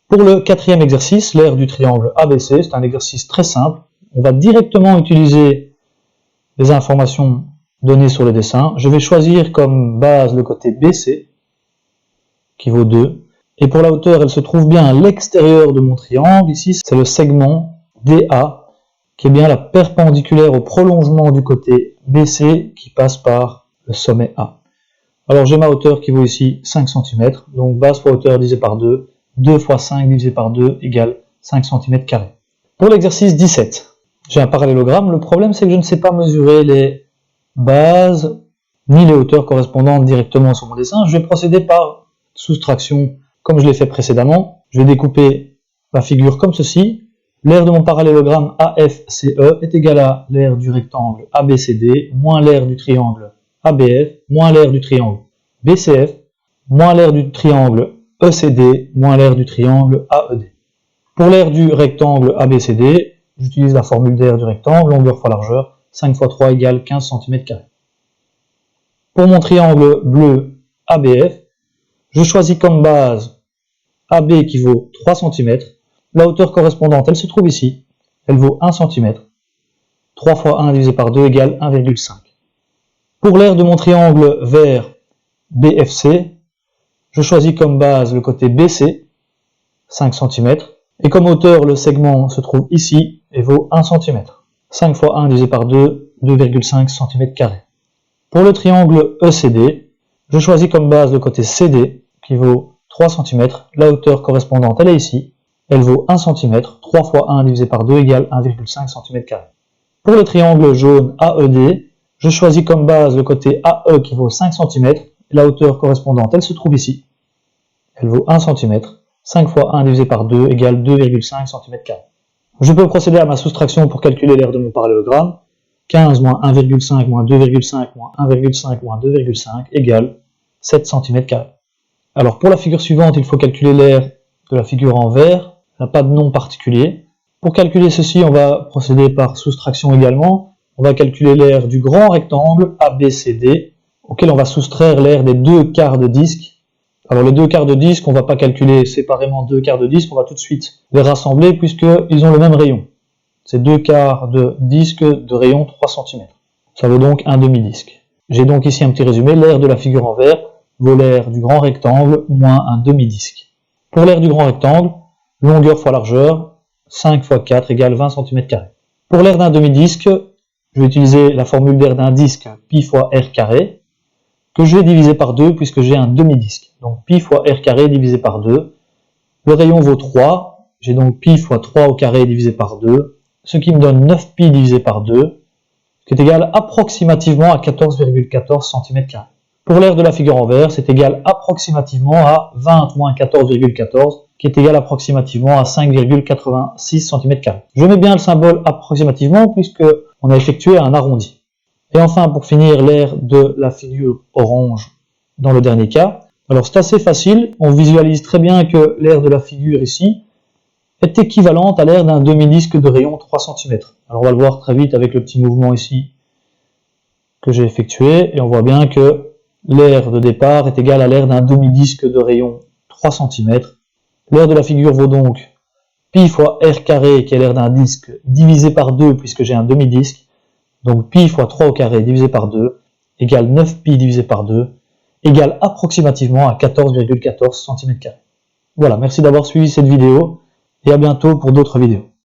Pour le quatrième exercice, l'aire du triangle ABC, c'est un exercice très simple. On va directement utiliser les informations données sur le dessin. Je vais choisir comme base le côté BC, qui vaut 2. Et pour la hauteur, elle se trouve bien à l'extérieur de mon triangle. Ici, c'est le segment DA, qui est bien la perpendiculaire au prolongement du côté BC, qui passe par le sommet A. Alors j'ai ma hauteur qui vaut ici 5 cm, donc base fois hauteur divisé par 2, 2 fois 5 divisé par 2 égale 5 cm². Pour l'exercice 17, j'ai un parallélogramme. Le problème c'est que je ne sais pas mesurer les bases ni les hauteurs correspondantes directement sur mon dessin. Je vais procéder par soustraction comme je l'ai fait précédemment. Je vais découper la figure comme ceci. L'aire de mon parallélogramme AFCE est égale à l'aire du rectangle ABCD moins l'aire du triangle ABF moins l'aire du triangle BCF moins l'aire du triangle ECD moins l'aire du triangle AED. Pour l'aire du rectangle ABCD, j'utilise la formule d'aire du rectangle, longueur fois largeur, 5 fois 3 égale 15 cm². Pour mon triangle bleu ABF, je choisis comme base AB qui vaut 3 cm. La hauteur correspondante, elle se trouve ici, elle vaut 1 cm. 3 fois 1 divisé par 2 égale 1,5. Pour l'aire de mon triangle vert BFC, je choisis comme base le côté BC, 5 cm, et comme hauteur, le segment se trouve ici et vaut 1 cm. 5 fois 1 divisé par 2, 2,5 cm². Pour le triangle ECD, je choisis comme base le côté CD, qui vaut 3 cm. La hauteur correspondante, elle est ici, elle vaut 1 cm. 3 fois 1 divisé par 2 égale 1,5 cm². Pour le triangle jaune AED, je choisis comme base le côté AE qui vaut 5 cm. La hauteur correspondante, elle se trouve ici. Elle vaut 1 cm. 5 fois 1 divisé par 2 égale 2,5 cm². Je peux procéder à ma soustraction pour calculer l'aire de mon parallélogramme. 15 moins 1,5 moins 2,5 moins 1,5 moins 2,5 égale 7 cm². Alors pour la figure suivante, il faut calculer l'aire de la figure en vert. Elle n'a pas de nom particulier. Pour calculer ceci, on va procéder par soustraction également. On va calculer l'aire du grand rectangle ABCD, auquel on va soustraire l'aire des 2 quarts de disque. Alors les 2 quarts de disque, on ne va pas calculer séparément 2 quarts de disque, on va tout de suite les rassembler puisqu'ils ont le même rayon. C'est 2 quarts de disque de rayon 3 cm. Ça vaut donc un demi-disque. J'ai donc ici un petit résumé. L'aire de la figure en vert vaut l'aire du grand rectangle moins un demi-disque. Pour l'aire du grand rectangle, longueur fois largeur, 5 fois 4 égale 20 cm². Pour l'aire d'un demi-disque, je vais utiliser la formule d'aire d'un disque pi fois r carré, que je vais diviser par 2 puisque j'ai un demi-disque. Donc pi fois r carré divisé par 2. Le rayon vaut 3, j'ai donc pi fois 3 au carré divisé par 2, ce qui me donne 9 pi divisé par 2, ce qui est égal approximativement à 14,14 cm². Pour l'aire de la figure en vert, c'est égal approximativement à 20 moins 14,14, qui est égal approximativement à 5,86 cm². Je mets bien le symbole approximativement puisque on a effectué un arrondi. Et enfin, pour finir, l'aire de la figure orange dans le dernier cas. Alors c'est assez facile, on visualise très bien que l'aire de la figure ici est équivalente à l'aire d'un demi-disque de rayon 3 cm. Alors on va le voir très vite avec le petit mouvement ici que j'ai effectué, et on voit bien que l'aire de départ est égale à l'aire d'un demi-disque de rayon 3 cm. L'aire de la figure vaut donc pi fois r carré, qui est l'aire d'un disque, divisé par 2 puisque j'ai un demi-disque. Donc pi fois 3 au carré divisé par 2 égale 9 pi divisé par 2 égale approximativement à 14,14 cm². Voilà, merci d'avoir suivi cette vidéo et à bientôt pour d'autres vidéos.